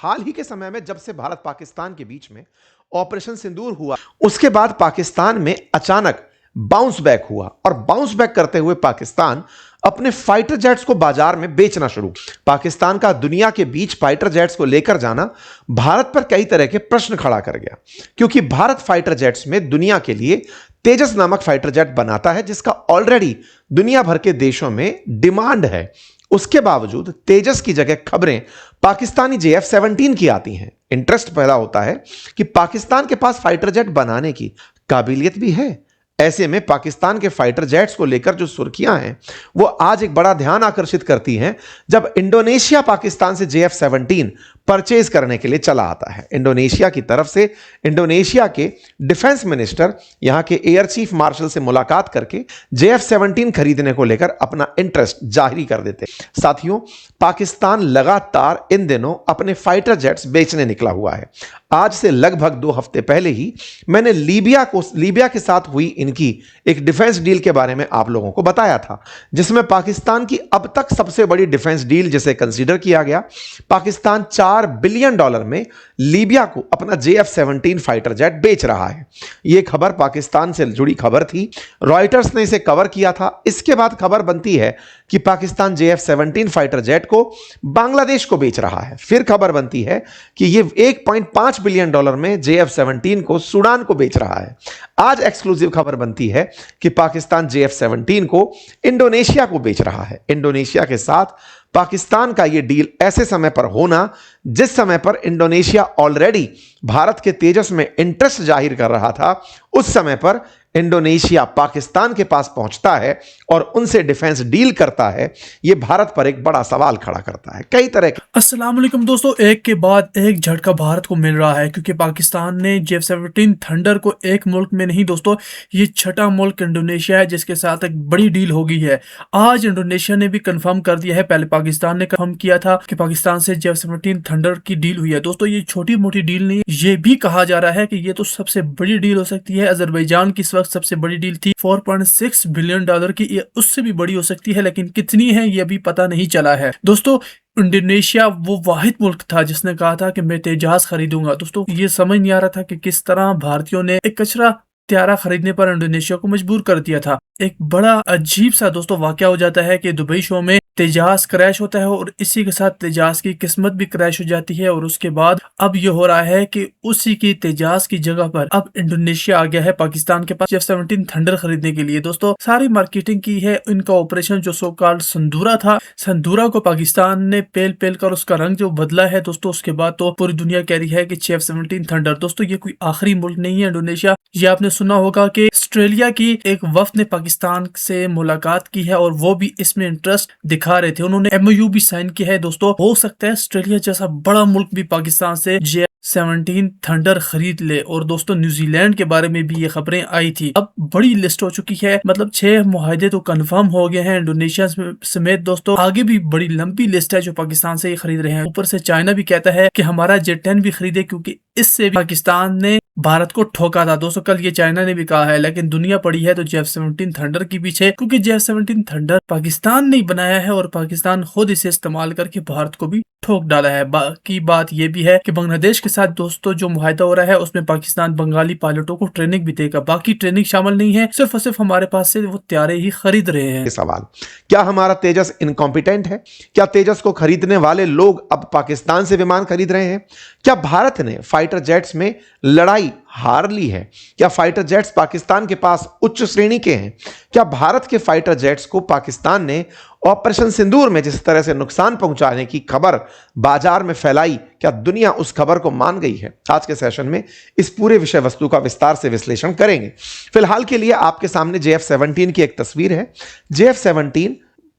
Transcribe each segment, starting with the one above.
हाल ही के समय में जब से भारत पाकिस्तान के बीच में ऑपरेशन सिंदूर हुआ, उसके बाद पाकिस्तान में अचानक बाउंस बैक हुआ और बाउंस बैक करते हुए पाकिस्तान अपने फाइटर जेट्स को बाजार में बेचना शुरू। पाकिस्तान का दुनिया के बीच फाइटर जेट्स को लेकर जाना भारत पर कई तरह के प्रश्न खड़ा कर गया, क्योंकि भारत फाइटर जेट्स में दुनिया के लिए तेजस नामक फाइटर जेट बनाता है जिसका ऑलरेडी दुनिया भर के देशों में डिमांड है। उसके बावजूद तेजस की जगह खबरें पाकिस्तानी JF-17 की आती हैं। इंटरेस्ट पैदा होता है कि पाकिस्तान के पास फाइटर जेट बनाने की काबिलियत भी है। ऐसे में पाकिस्तान के फाइटर जेट्स को लेकर जो सुर्खियां हैं वो आज एक बड़ा ध्यान आकर्षित करती हैं जब इंडोनेशिया पाकिस्तान से JF-17 परचेज करने के लिए चला आता है। इंडोनेशिया की तरफ से इंडोनेशिया के डिफेंस मिनिस्टर यहां के एयर चीफ मार्शल से मुलाकात करके JF-17 खरीदने को लेकर अपना इंटरेस्ट जाहिर कर देते। साथियों, पाकिस्तान लगातार इन दिनों अपने फाइटर जेट्स बेचने निकला हुआ है। आज से लगभग 2 हफ्ते पहले ही मैंने लीबिया के साथ हुई इनकी एक डिफेंस डील के बारे में आप लोगों को बताया था, जिसमें पाकिस्तान की अब तक सबसे बड़ी डिफेंस डील जिसे कंसीडर किया गया। पाकिस्तान $4 बिलियन में लीबिया को अपना JF-17 फाइटर जेट बेच रहा है। यह खबर पाकिस्तान से जुड़ी खबर थी, रॉयटर्स ने इसे कवर किया था। इसके बाद खबर बनती है कि पाकिस्तान JF-17 फाइटर जेट को बांग्लादेश को बेच रहा है। फिर खबर बनती है कि यह $1.5 बिलियन में JF-17 को सूडान को बेच रहा है। आज एक्सक्लूसिव खबर बनती है कि पाकिस्तान JF-17 को इंडोनेशिया को बेच रहा है। इंडोनेशिया के साथ पाकिस्तान का यह डील ऐसे समय पर होना जिस समय पर इंडोनेशिया ऑलरेडी भारत के तेजस में इंटरेस्ट जाहिर कर रहा था, उस समय पर इंडोनेशिया पाकिस्तान के पास पहुंचता है और उनसे डिफेंस डील करता है। यह भारत पर एक बड़ा सवाल खड़ा करता है कई तरह के। अस्सलाम वालेकुम दोस्तों, एक के बाद एक झटका भारत को मिल रहा है क्योंकि पाकिस्तान ने JF-17 थंडर को एक मुल्क में नहीं दोस्तों, ये छठा मुल्क इंडोनेशिया है जिसके साथ एक बड़ी डील हो गई है। आज इंडोनेशिया ने भी कंफर्म कर दिया है, पहले पाकिस्तान ने कंफर्म किया था कि पाकिस्तान से JF-17 थंडर की डील हुई है। दोस्तों, ये छोटी मोटी डील नहीं, ये भी कहा जा रहा है कि ये तो सबसे बड़ी डील हो सकती है। अजरबैजान की सबसे बड़ी डील थी $4.6 बिलियन की, ये उससे भी बड़ी हो सकती है, लेकिन कितनी है ये अभी पता नहीं चला है। दोस्तों, इंडोनेशिया वो वाहिद मुल्क था जिसने कहा था कि मैं तेजाज खरीदूंगा। दोस्तों, ये समझ नहीं आ रहा था कि किस तरह भारतीयों ने एक कचरा त्यारा खरीदने पर इंडोनेशिया को मजबूर कर दिया था। एक बड़ा अजीब सा दोस्तों वाकया हो जाता है कि दुबई शो में तेजाज क्रैश होता है और इसी के साथ तेजाज की किस्मत भी क्रैश हो जाती है। और उसके बाद अब ये हो रहा है कि उसी की तेजाज की जगह पर अब इंडोनेशिया आ गया है पाकिस्तान के पास JF-17 थंडर खरीदने के लिए। दोस्तों, सारी मार्केटिंग की है इनका ऑपरेशन जो सो कॉल्ड संदूरा था। संदूरा को पाकिस्तान ने पेल पेल कर उसका रंग जो बदला है दोस्तों, उसके बाद तो पूरी दुनिया कह रही है कि JF-17 थंडर। दोस्तों, ये कोई आखिरी मुल्क नहीं है इंडोनेशिया। ये आपने सुना होगा कि ऑस्ट्रेलिया की एक वफ्द ने पाकिस्तान से मुलाकात की है और वो भी इसमें इंटरेस्ट दिखा रहे थे। उन्होंने MOU भी साइन किया है। दोस्तों, हो सकता है ऑस्ट्रेलिया जैसा बड़ा मुल्क भी पाकिस्तान से JF-17 थंडर खरीद ले। और दोस्तों, न्यूजीलैंड के बारे में भी ये खबरें आई थी। अब बड़ी लिस्ट हो चुकी है, मतलब 6 मुआहदे तो कंफर्म हो गए हैं इंडोनेशिया समेत। दोस्तों, आगे भी बड़ी लंबी लिस्ट है जो पाकिस्तान से ये खरीद रहे हैं। ऊपर से चाइना भी कहता है कि हमारा J-10 भी खरीदे, क्योंकि इससे भी पाकिस्तान ने भारत को ठोका था। दोस्तों, कल ये चाइना ने भी कहा है, लेकिन दुनिया पड़ी है तो JF-17 थंडर के पीछे, क्योंकि JF-17 थंडर पाकिस्तान ने बनाया है और पाकिस्तान खुद इसे इस्तेमाल करके भारत को भी ठोक डाला है। बाकी बात यह भी है कि बांग्लादेश के साथ दोस्तों जो मुआहदा हो रहा है उसमें पाकिस्तान बंगाली पायलटों को ट्रेनिंग भी देगा। बाकी ट्रेनिंग शामिल नहीं है, सिर्फ और सिर्फ हमारे पास से वो त्यारे ही खरीद रहे हैं। सवाल, क्या हमारा तेजस इनकॉम्पिटेंट है? क्या तेजस को खरीदने वाले लोग अब पाकिस्तान से विमान खरीद रहे हैं? क्या भारत ने फाइटर जेट्स में लड़ाई हार ली है? क्या फाइटर जेट्स पाकिस्तान के पास उच्च श्रेणी के हैं? क्या भारत के फाइटर जेट्स को पाकिस्तान ने ऑपरेशन सिंदूर में जिस तरह से नुकसान पहुंचाने की खबर बाजार में फैलाई, क्या दुनिया उस खबर को मान गई है? आज के सेशन में इस पूरे विषय वस्तु का विस्तार से विश्लेषण करेंगे। फिलहाल के लिए आपके सामने JF-17 की एक तस्वीर है। JF-17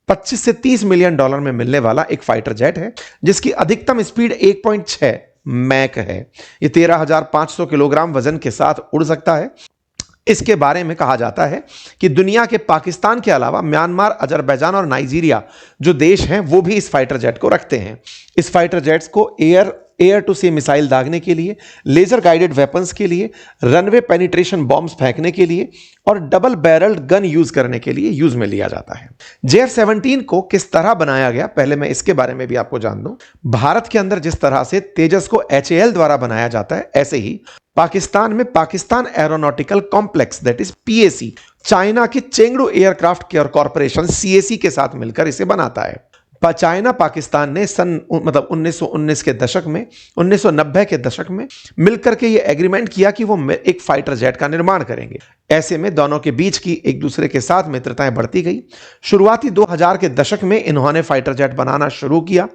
25 से 30 मिलियन डॉलर में मिलने वाला एक फाइटर जेट है जिसकी अधिकतम स्पीड 1.6 मैक है। यह 13,500 किलोग्राम वजन के साथ उड़ सकता है। इसके बारे में कहा जाता है कि दुनिया के पाकिस्तान के अलावा म्यांमार, अजरबैजान और नाइजीरिया जो देश हैं वो भी इस फाइटर जेट को रखते हैं। इस फाइटर जेट्स को एयर टू सी मिसाइल दागने के लिए, लेजर गाइडेड वेपन्स के लिए, रनवे पेनिट्रेशन बॉम्ब्स फेंकने के लिए और डबल बैरल्ड गन यूज करने के लिए यूज में लिया जाता है। JF-17 को किस तरह बनाया गया, पहले मैं इसके बारे में भी आपको जान दूं। भारत के अंदर जिस तरह से तेजस को HAL द्वारा बनाया जाता है, ऐसे ही पाकिस्तान में Pakistan aeronautical complex that is PAC, China के Chengdu aircraft care corporation CAC के साथ मिलकर इसे बनाता है। चाइना पाकिस्तान ने सन 1919 के दशक में, 1990 के दशक में मिलकर के ये एग्रीमेंट किया कि वो एक फाइटर जेट का निर्माण करेंगे। ऐसे में दोनों के बीच की एक दूसरे के साथ मित्रताएं बढ़ती गई। शुरुआती 2000 के दशक में इन्होंने फाइटर जेट बनाना शुरू किया।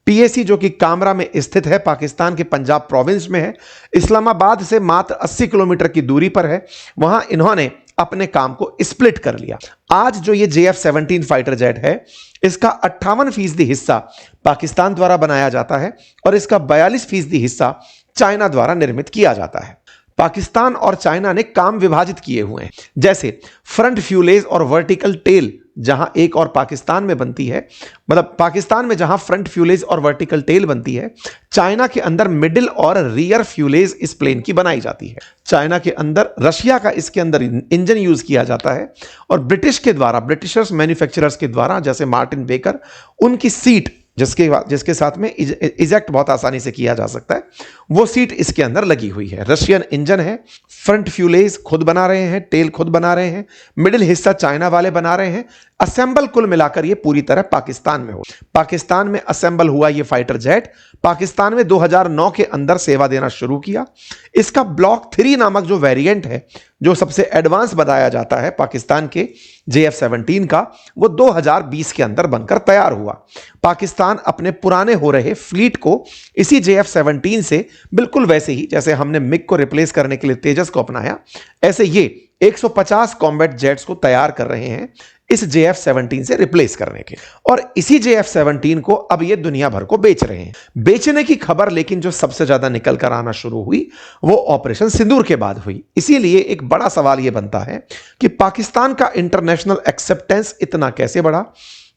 PAC जो कि कामरा में स्थित है, पाकिस्तान के पंजाब प्रोविंस में है, इस्लामाबाद से मात्र 80 किलोमीटर की दूरी पर है, वहां इन्होंने अपने काम को स्प्लिट कर लिया। आज जो ये JF-17 फाइटर जेट है, इसका 58% हिस्सा पाकिस्तान द्वारा बनाया जाता है और इसका 42% हिस्सा चाइना द्वारा निर्मित किया जाता है। पाकिस्तान और चाइना ने काम विभाजित किए हुए हैं, जैसे फ्रंट फ्यूलेज और वर्टिकल टेल जहां एक और पाकिस्तान में बनती है, मतलब पाकिस्तान में जहां फ्रंट फ्यूलेज और वर्टिकल टेल बनती है, चाइना के अंदर मिडिल और रियर फ्यूलेज इस प्लेन की बनाई जाती है। चाइना के अंदर, रशिया का इसके अंदर इंजन यूज किया जाता है और ब्रिटिशर्स मैन्युफैक्चरर्स के द्वारा, जैसे मार्टिन बेकर, उनकी सीट जिसके साथ में इजेक्ट बहुत आसानी से किया जा सकता है, वो सीट इसके अंदर लगी हुई है। रशियन इंजन है, फ्रंट फ्यूलेज खुद बना रहे हैं, टेल खुद बना रहे हैं, मिडिल हिस्सा चाइना वाले बना रहे हैं। असेंबल कुल मिलाकर ये पूरी तरह पाकिस्तान में हो। पाकिस्तान में असेंबल हुआ ये फाइटर जेट पाकिस्तान में 2009 के अंदर सेवा देना शुरू किया। इसका ब्लॉक 3 नामक जो वेरिएंट है, जो सबसे एडवांस बताया जाता है पाकिस्तान के JF-17 का, वो 2020 के अंदर बनकर तैयार हुआ। पाकिस्तान अपने पुराने हो रहे फ्लीट को इसी JF-17 से बिल्कुल वैसे ही जैसे हमने मिग को रिप्लेस करने के लिए तेजस को अपनाया, ऐसे ये 150 कॉम्बैट जेट्स को तैयार कर रहे हैं इस JF-17 से रिप्लेस करने के, और इसी JF-17 को अब ये दुनिया भर को बेच रहे हैं। बेचने की खबर लेकिन जो सबसे ज्यादा निकल कर आना शुरू हुई वो ऑपरेशन सिंदूर के बाद हुई। इसीलिए एक बड़ा सवाल ये बनता है कि पाकिस्तान का इंटरनेशनल एक्सेप्टेंस इतना कैसे बढ़ा,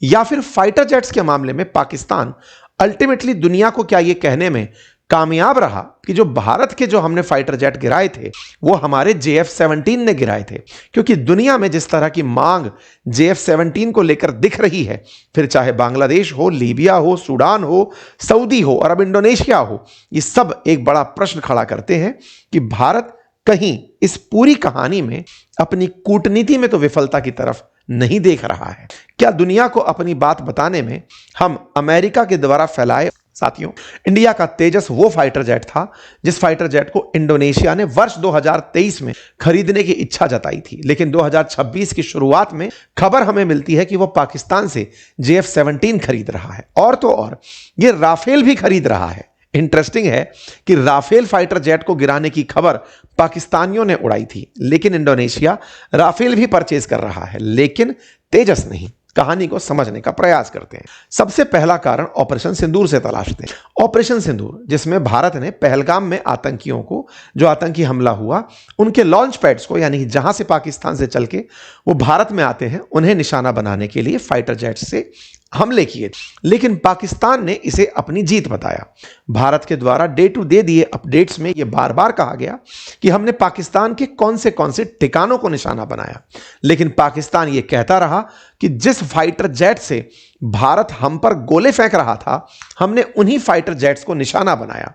या फिर फाइटर जेट्स के मामले में पाकिस्तान अल्टीमेटली दुनिया को क्या ये कहने में कामयाब रहा कि जो भारत के जो हमने फाइटर जेट गिराए थे वो हमारे JF-17 ने गिराए थे। क्योंकि दुनिया में जिस तरह की मांग JF-17 को लेकर दिख रही है, फिर चाहे बांग्लादेश हो, लीबिया हो, सूडान हो, सऊदी हो और अब इंडोनेशिया हो, ये सब एक बड़ा प्रश्न खड़ा करते हैं कि भारत कहीं इस पूरी कहानी में अपनी कूटनीति में तो विफलता की तरफ नहीं देख रहा है। क्या दुनिया को अपनी बात बताने में हम अमेरिका के द्वारा फैलाए, साथियों, इंडिया का तेजस वो फाइटर जेट था जिस फाइटर जेट को इंडोनेशिया ने वर्ष 2023 में खरीदने की इच्छा जताई थी, लेकिन 2026 की शुरुआत में खबर हमें मिलती है कि वो पाकिस्तान से JF-17 खरीद रहा है, और तो और ये राफेल भी खरीद रहा है। इंटरेस्टिंग है कि राफेल फाइटर जेट को गिराने की खबर पाकिस्तानियों ने उड़ाई थी, लेकिन इंडोनेशिया राफेल भी परचेज कर रहा है, लेकिन तेजस नहीं। कहानी को समझने का प्रयास करते हैं। सबसे पहला कारण ऑपरेशन सिंदूर से तलाशते हैं। ऑपरेशन सिंदूर, जिसमें भारत ने पहलगाम में आतंकियों को, जो आतंकी हमला हुआ, उनके लॉन्च पैड्स को, यानी जहां से पाकिस्तान से चल के वो भारत में आते हैं, उन्हें निशाना बनाने के लिए फाइटर जेट से हमले किए, लेकिन पाकिस्तान ने इसे अपनी जीत बताया। भारत के द्वारा डे टू डे दिए अपडेट्स में यह बार बार कहा गया कि हमने पाकिस्तान के कौन से ठिकानों को निशाना बनाया, लेकिन पाकिस्तान यह कहता रहा कि जिस फाइटर जेट से भारत हम पर गोले फेंक रहा था, हमने उन्हीं फाइटर जेट्स को निशाना बनाया।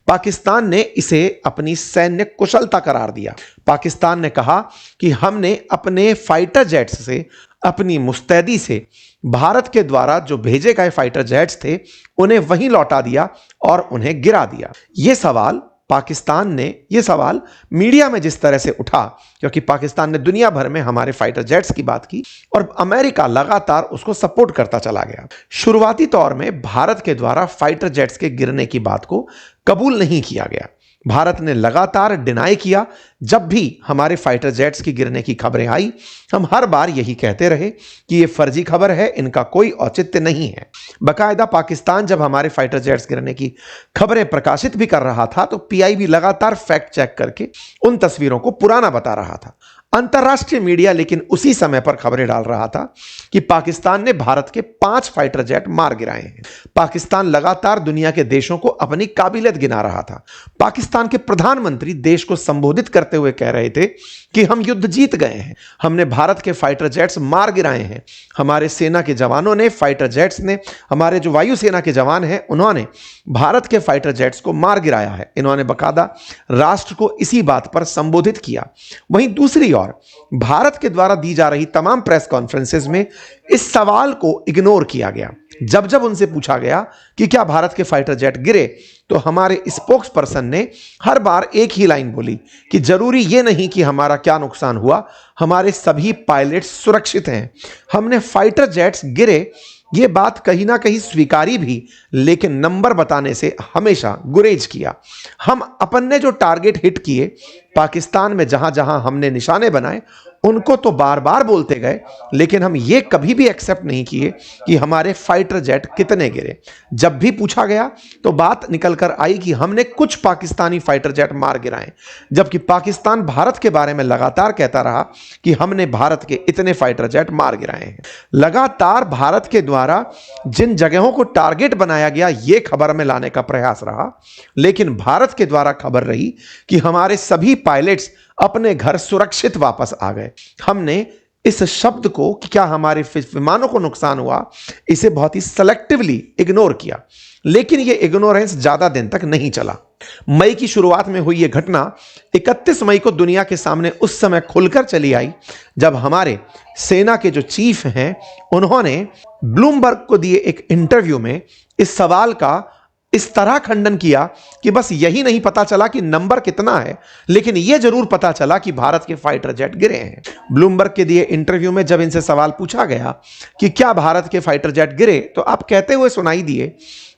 पाकिस्तान ने इसे अपनी सैन्य कुशलता करार दिया। पाकिस्तान ने कहा कि हमने अपने फाइटर जेट्स से, अपनी मुस्तैदी से भारत के द्वारा जो भेजे गए फाइटर जेट्स थे उन्हें वहीं लौटा दिया और उन्हें गिरा दिया। यह सवाल मीडिया में जिस तरह से उठा, क्योंकि पाकिस्तान ने दुनिया भर में हमारे फाइटर जेट्स की बात की और अमेरिका लगातार उसको सपोर्ट करता चला गया। शुरुआती तौर में भारत के द्वारा फाइटर जेट्स के गिरने की बात को कबूल नहीं किया गया। भारत ने लगातार डिनाई किया। जब भी हमारे फाइटर जेट्स की गिरने की खबरें आई, हम हर बार यही कहते रहे कि यह फर्जी खबर है, इनका कोई औचित्य नहीं है। बाकायदा पाकिस्तान जब हमारे फाइटर जेट्स गिरने की खबरें प्रकाशित भी कर रहा था तो PIB लगातार फैक्ट चेक करके उन तस्वीरों को पुराना बता रहा था। अंतर्राष्ट्रीय मीडिया लेकिन उसी समय पर खबरें डाल रहा था कि पाकिस्तान ने भारत के 5 फाइटर जेट मार गिराए हैं। पाकिस्तान लगातार दुनिया के देशों को अपनी काबिलियत गिना रहा था। पाकिस्तान के प्रधानमंत्री देश को संबोधित करते हुए कह रहे थे कि हम युद्ध जीत गए हैं, हमने भारत के फाइटर जेट्स मार गिराए हैं। हमारे सेना के जवानों ने, फाइटर जेट्स ने, हमारे जो वायुसेना के जवान हैं उन्होंने भारत के फाइटर जेट्स को मार गिराया है। इन्होंने बकायदा राष्ट्र को इसी बात पर संबोधित किया। वहीं दूसरी ओर भारत के द्वारा दी जा रही तमाम प्रेस कॉन्फ्रेंसेस में इस सवाल को इग्नोर किया गया। जब जब उनसे पूछा गया कि क्या भारत के फाइटर जेट गिरे, तो हमारे स्पोक्स पर्सन ने हर बार एक ही लाइन बोली कि जरूरी यह नहीं कि हमारा क्या नुकसान हुआ, हमारे सभी पायलट्स सुरक्षित हैं। हमने फाइटर जेट्स गिरे ये बात कहीं ना कहीं स्वीकारी भी, लेकिन नंबर बताने से हमेशा गुरेज किया। हम अपन ने जो टारगेट हिट किए, पाकिस्तान में जहां जहां हमने निशाने बनाए उनको तो बार बार बोलते गए, लेकिन हम ये कभी भी एक्सेप्ट नहीं किए कि हमारे फाइटर जेट कितने गिरे। जब भी पूछा गया तो बात निकल कर आई कि हमने कुछ पाकिस्तानी फाइटर जेट मार गिराए, जबकि पाकिस्तान भारत के बारे में लगातार कहता रहा कि हमने भारत के इतने फाइटर जेट मार गिराए हैं। लगातार भारत के द्वारा जिन जगहों को टारगेट बनाया गया ये खबर में लाने का प्रयास रहा, लेकिन भारत के द्वारा खबर रही कि हमारे सभी पायलट्स अपने घर सुरक्षित वापस आ गए। हमने इस शब्द को कि क्या हमारे विमानों को नुकसान हुआ, इसे बहुत ही सेलेक्टिवली इग्नोर किया, लेकिन यह इग्नोरेंस ज्यादा दिन तक नहीं चला। मई की शुरुआत में हुई यह घटना 31 मई को दुनिया के सामने उस समय खुलकर चली आई जब हमारे सेना के जो चीफ हैं उन्होंने ब्लूमबर्ग को दिए एक इंटरव्यू में इस सवाल का इस तरह खंडन किया कि बस यही नहीं पता चला कि नंबर कितना है, लेकिन यह जरूर पता चला कि भारत के फाइटर जेट गिरे हैं। ब्लूमबर्ग के दिए इंटरव्यू में जब इनसे सवाल पूछा गया कि क्या भारत के फाइटर जेट गिरे, तो आप कहते हुए सुनाई दिए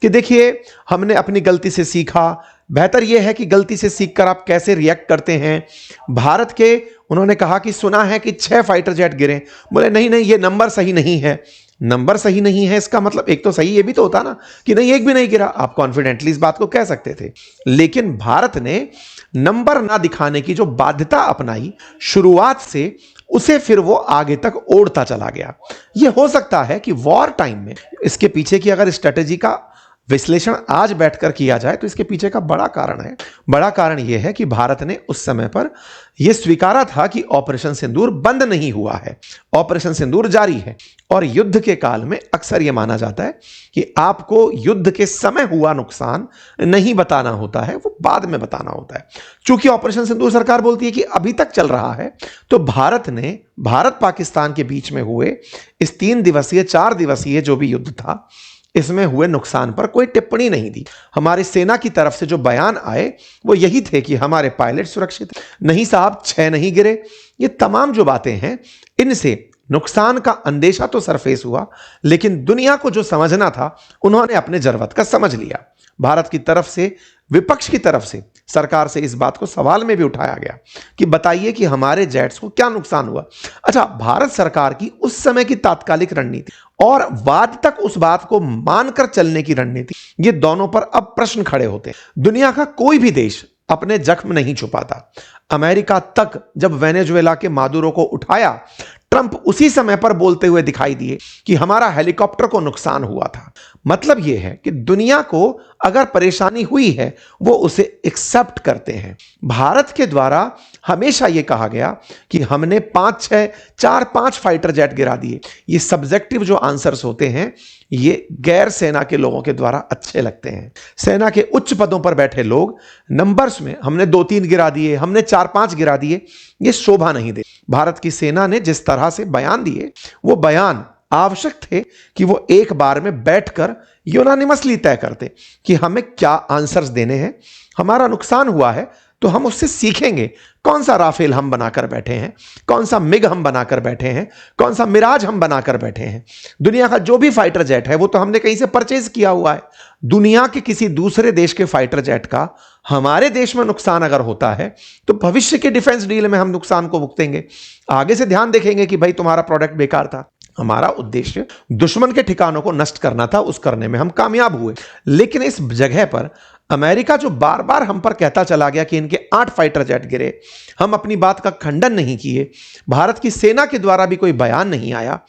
कि देखिए हमने अपनी गलती से सीखा, बेहतर यह है कि गलती से सीखकर आप कैसे रिएक्ट करते हैं। भारत के उन्होंने कहा कि सुना है कि 6 फाइटर जेट गिरे। बोले नहीं नहीं, ये नंबर सही नहीं है। नंबर सही नहीं है इसका मतलब एक तो सही ये भी तो होता ना कि नहीं एक भी नहीं गिरा, आप कॉन्फिडेंटली इस बात को कह सकते थे। लेकिन भारत ने नंबर ना दिखाने की जो बाध्यता अपनाई शुरुआत से, उसे फिर वो आगे तक ओढ़ता चला गया। ये हो सकता है कि वॉर टाइम में इसके पीछे की अगर स्ट्रेटेजी का विश्लेषण आज बैठकर किया जाए तो इसके पीछे का बड़ा कारण है। बड़ा कारण यह है कि भारत ने उस समय पर यह स्वीकारा था कि ऑपरेशन सिंदूर बंद नहीं हुआ है, ऑपरेशन सिंदूर जारी है। और युद्ध के काल में अक्सर यह माना जाता है कि आपको युद्ध के समय हुआ नुकसान नहीं बताना होता है, वो बाद में बताना होता है। चूंकि ऑपरेशन सिंदूर सरकार बोलती है कि अभी तक चल रहा है, तो भारत पाकिस्तान के बीच में हुए इस 3 दिवसीय 4 दिवसीय जो भी युद्ध था, इसमें हुए नुकसान पर कोई टिप्पणी नहीं दी। हमारी सेना की तरफ से जो बयान आए वो यही थे कि हमारे पायलट सुरक्षित नहीं साहब, 6 नहीं गिरे। ये तमाम जो बातें हैं, इनसे नुकसान का अंदेशा तो सरफेस हुआ, लेकिन दुनिया को जो समझना था उन्होंने अपने जरूरत का समझ लिया। भारत की तरफ से, विपक्ष की तरफ से सरकार से इस बात को सवाल में भी उठाया गया कि बताइए कि हमारे जेट्स को क्या नुकसान हुआ। अच्छा, भारत सरकार की उस समय की तात्कालिक रणनीति और बाद तक उस बात को मानकर चलने की रणनीति, ये दोनों पर अब प्रश्न खड़े होते हैं। दुनिया का कोई भी देश अपने जख्म नहीं छुपाता। अमेरिका तक जब वेनेजुएला के मादुरो को उठाया, ट्रंप उसी समय पर बोलते हुए दिखाई दिए कि हमारा हेलीकॉप्टर को नुकसान हुआ था। मतलब यह है कि दुनिया को अगर परेशानी हुई है वो उसे एक्सेप्ट करते हैं। भारत के द्वारा हमेशा यह कहा गया कि हमने 4-5 फाइटर जेट गिरा दिए। ये सब्जेक्टिव जो आंसर्स होते हैं ये गैर सेना के लोगों के द्वारा अच्छे लगते हैं। सेना के उच्च पदों पर बैठे लोग नंबर्स में हमने 2-3 गिरा दिए, हमने 4-5 गिरा दिए, ये शोभा नहीं दे। भारत की सेना ने जिस तरह से बयान दिए, वो बयान आवश्यक थे कि वो एक बार में बैठकर यूनानिमसली तय करते कि हमें क्या आंसर्स देने हैं। हमारा नुकसान हुआ है तो हम उससे सीखेंगे। कौन सा राफेल हम बनाकर बैठे हैं, कौन सा मिग हम बनाकर बैठे हैं, कौन सा मिराज हम बनाकर बैठे हैं। दुनिया का जो भी फाइटर जेट है वो तो हमने कहीं से परचेज किया हुआ है। दुनिया के किसी दूसरे देश के फाइटर जेट का हमारे देश में नुकसान अगर होता है तो भविष्य के डिफेंस डील में हम नुकसान को भुगतेंगे। आगे से ध्यान देखेंगे कि भाई तुम्हारा प्रोडक्ट बेकार था। हमारा उद्देश्य दुश्मन के ठिकानों को नष्ट करना था, उस करने में हम कामयाब हुए। लेकिन इस जगह पर अमेरिका जो बार बार हम पर कहता चला गया कि इनके 8 फाइटर जेट गिरे, हम अपनी बात का खंडन नहीं किए, भारत की सेना के द्वारा भी कोई बयान नहीं आया।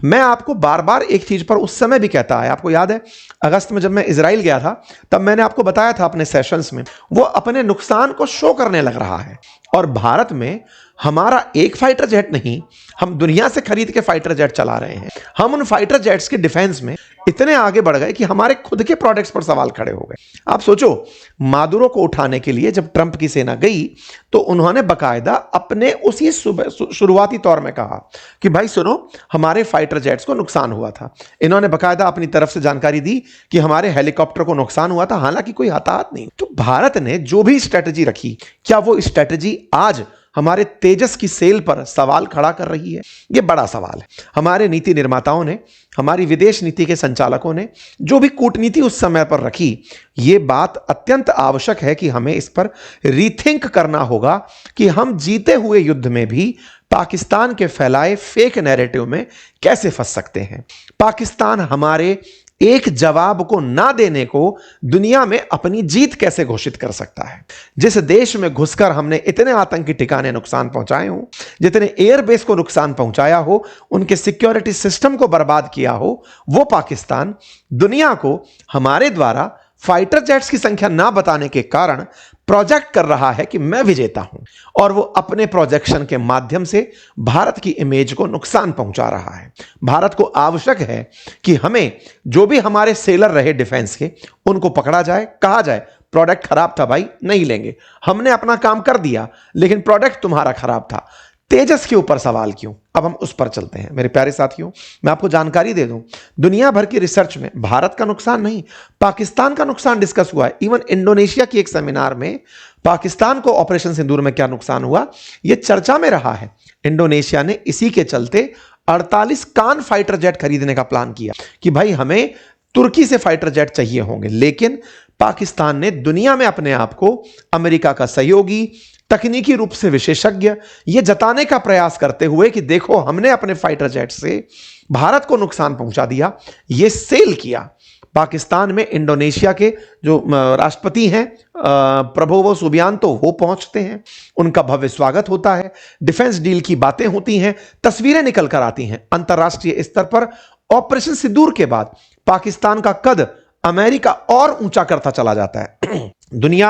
मैं आपको बार बार एक चीज पर उस समय भी कहता आया, आपको याद है अगस्त में जब मैं इजराइल गया था तब मैंने आपको बताया था अपने सेशंस में, वो अपने नुकसान को शो करने लग रहा है। और भारत में हमारा एक फाइटर जेट नहीं, हम दुनिया से खरीद के फाइटर जेट चला रहे हैं। हम उन फाइटर जेट्स के डिफेंस में इतने आगे बढ़ गए कि हमारे खुद के प्रोडक्ट्स पर सवाल खड़े हो गए। आप सोचो, मादुरो को उठाने के लिए जब ट्रंप की सेना गई तो उन्होंने बकायदा अपने उसी शुरुआती तौर में कहा कि भाई सुनो, हमारे फाइटर जेट्स को नुकसान हुआ था। इन्होंने बकायदा अपनी तरफ से जानकारी दी कि हमारे हेलीकॉप्टर को नुकसान हुआ था, हालांकि कोई हताहत नहीं। तो भारत ने जो भी स्ट्रेटजी रखी, क्या वो स्ट्रेटजी आज हमारे तेजस की सेल पर सवाल खड़ा कर रही है? यह बड़ा सवाल है। हमारे नीति निर्माताओं ने, हमारी विदेश नीति के संचालकों ने जो भी कूटनीति उस समय पर रखी, यह बात अत्यंत आवश्यक है कि हमें इस पर रीथिंक करना होगा कि हम जीते हुए युद्ध में भी पाकिस्तान के फैलाए फेक नैरेटिव में कैसे फंस सकते हैं। पाकिस्तान हमारे एक जवाब को ना देने को दुनिया में अपनी जीत कैसे घोषित कर सकता है? जिस देश में घुसकर हमने इतने आतंकी ठिकाने नुकसान पहुंचाए हो, जितने एयरबेस को नुकसान पहुंचाया हो, उनके सिक्योरिटी सिस्टम को बर्बाद किया हो, वो पाकिस्तान दुनिया को हमारे द्वारा फाइटर जेट्स की संख्या ना बताने के कारण प्रोजेक्ट कर रहा है कि मैं विजेता हूं, और वो अपने प्रोजेक्शन के माध्यम से भारत की इमेज को नुकसान पहुंचा रहा है। भारत को आवश्यक है कि हमें जो भी हमारे सेलर रहे डिफेंस के, उनको पकड़ा जाए, कहा जाए प्रोडक्ट खराब था भाई, नहीं लेंगे, हमने अपना काम कर दिया, लेकिन प्रोडक्ट तुम्हारा खराब था। तेजस के ऊपर सवाल क्यों? अब हम उस पर चलते हैं। मेरे प्यारे साथियों, मैं आपको जानकारी दे दूं, दुनिया भर की रिसर्च में भारत का नुकसान नहीं, पाकिस्तान का नुकसान डिस्कस हुआ है। इवन इंडोनेशिया की एक सेमिनार में पाकिस्तान को ऑपरेशन सिंदूर में क्या नुकसान हुआ, यह चर्चा में रहा है। इंडोनेशिया ने इसी के चलते 48 कान फाइटर जेट खरीदने का प्लान किया कि भाई हमें तुर्की से फाइटर जेट चाहिए होंगे, लेकिन पाकिस्तान ने दुनिया में अपने आप को अमेरिका का सहयोगी, तकनीकी रूप से विशेषज्ञ, यह जताने का प्रयास करते हुए कि देखो हमने अपने फाइटर जेट से भारत को नुकसान पहुंचा दिया, यह सेल किया। पाकिस्तान में इंडोनेशिया के जो राष्ट्रपति हैं प्रबोवो सुबियांतो, वो पहुंचते हैं, उनका भव्य स्वागत होता है, डिफेंस डील की बातें होती हैं, तस्वीरें निकल कर आती हैं। अंतर्राष्ट्रीय स्तर पर ऑपरेशन सिंदूर के बाद पाकिस्तान का कद अमेरिका और ऊंचा करता चला जाता है। दुनिया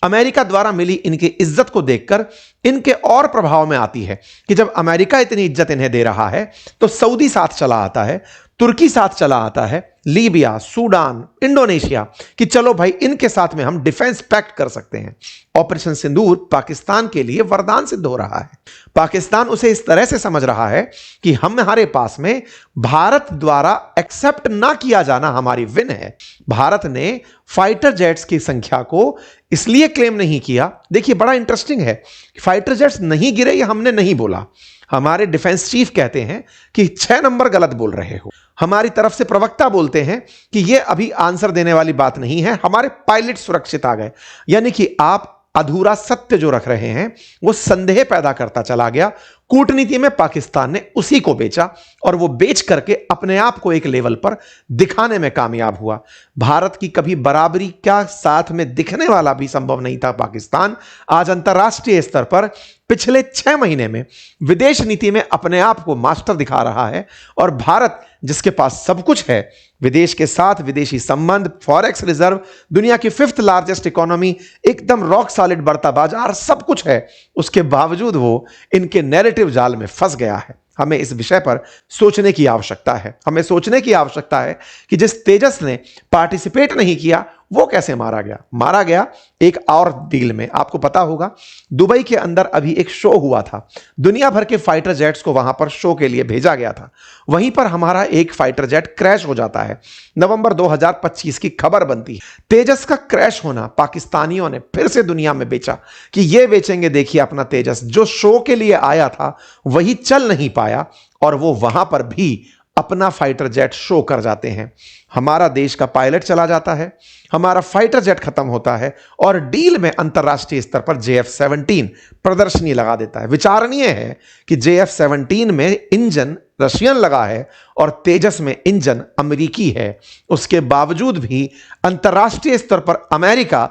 अमेरिका द्वारा मिली इनकी इज्जत को देखकर इनके और प्रभाव में आती है कि जब अमेरिका इतनी इज्जत इन्हें दे रहा है तो सऊदी साथ चला आता है, तुर्की साथ चला आता है, लीबिया, सूडान, इंडोनेशिया, कि चलो भाई इनके साथ में हम डिफेंस पैक्ट कर सकते हैं। ऑपरेशन सिंदूर पाकिस्तान के लिए वरदान सिद्ध हो रहा है। पाकिस्तान उसे इस तरह से समझ रहा है कि हमारे पास में भारत द्वारा एक्सेप्ट ना किया जाना हमारी विन है। भारत ने फाइटर जेट्स की संख्या को इसलिए क्लेम नहीं किया, देखिए बड़ा इंटरेस्टिंग है, फाइटर जेट्स नहीं गिरे ये हमने नहीं बोला, हमारे डिफेंस चीफ कहते हैं कि 6 नंबर गलत बोल रहे हो। हमारी तरफ से प्रवक्ता बोलते हैं कि यह अभी आंसर देने वाली बात नहीं है, हमारे पायलट सुरक्षित आ गए। यानी कि आप अधूरा सत्य जो रख रहे हैं वो संदेह पैदा करता चला गया। कूटनीति में पाकिस्तान ने उसी को बेचा और वो बेच करके अपने आप को एक लेवल पर दिखाने में कामयाब हुआ। भारत की कभी बराबरी क्या साथ में दिखने वाला भी संभव नहीं था पाकिस्तान, आज अंतर्राष्ट्रीय स्तर पर पिछले 6 महीने में विदेश नीति में अपने आप को मास्टर दिखा रहा है। और भारत जिसके पास सब कुछ है, विदेश के साथ विदेशी संबंध, फॉरेक्स रिजर्व, दुनिया की 5th लार्जेस्ट इकोनॉमी, एकदम रॉक सॉलिड बढ़ता बाजार, सब कुछ है, उसके बावजूद वो इनके नैरेटिव जाल में फंस गया है। हमें इस विषय पर सोचने की आवश्यकता है। हमें सोचने की आवश्यकता है कि जिस तेजस ने पार्टिसिपेट नहीं किया वो कैसे मारा गया। मारा गया एक और डील में। आपको पता होगा दुबई के अंदर अभी एक शो हुआ था, दुनिया भर के फाइटर जेट्स को वहां पर शो के लिए भेजा गया था। वहीं पर हमारा एक फाइटर जेट क्रैश हो जाता है। नवंबर 2025 की खबर बनती है। तेजस का क्रैश होना पाकिस्तानियों ने फिर से दुनिया में बेचा कि ये बेचेंगे, देखिए अपना तेजस जो शो के लिए आया था वही चल नहीं पाया और वो वहां पर भी अपना फाइटर जेट शो कर जाते हैं। हमारा देश का पायलट चला जाता है, हमारा फाइटर जेट खत्म होता है और डील में अंतरराष्ट्रीय स्तर पर JF-17 प्रदर्शनी लगा देता है। विचारणीय है कि JF-17 में इंजन रशियन लगा है और तेजस में इंजन अमेरिकी है, उसके बावजूद भी अंतर्राष्ट्रीय स्तर पर अमेरिका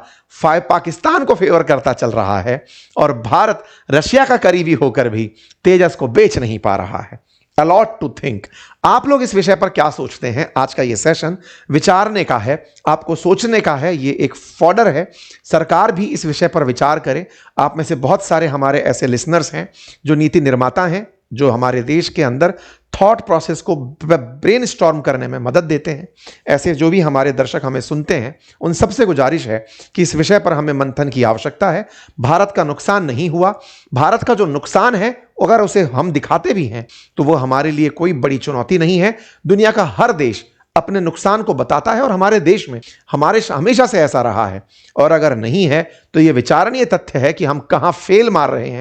पाकिस्तान को फेवर करता चल रहा है और भारत रशिया का करीबी होकर भी तेजस को बेच नहीं पा रहा है। A lot to think। आप लोग इस विषय पर क्या सोचते हैं? आज का ये सेशन विचारने का है, आपको सोचने का है, ये एक फॉडर है। सरकार भी इस विषय पर विचार करे। आप में से बहुत सारे हमारे ऐसे लिसनर्स हैं जो नीति निर्माता हैं, जो हमारे देश के अंदर थॉट प्रोसेस को ब्रेनस्टॉर्म करने में मदद देते हैं। ऐसे जो भी हमारे दर्शक हमें सुनते हैं, उन सबसे गुजारिश है कि इस विषय पर हमें मंथन की आवश्यकता है। भारत का नुकसान नहीं हुआ, भारत का जो नुकसान है अगर उसे हम दिखाते भी हैं तो वो हमारे लिए कोई बड़ी चुनौती नहीं है। दुनिया का हर देश अपने नुकसान को बताता है और हमारे देश में हमेशा से ऐसा रहा है। और अगर नहीं है तो ये विचारणीय तथ्य है कि हम कहां फेल मार रहे हैं।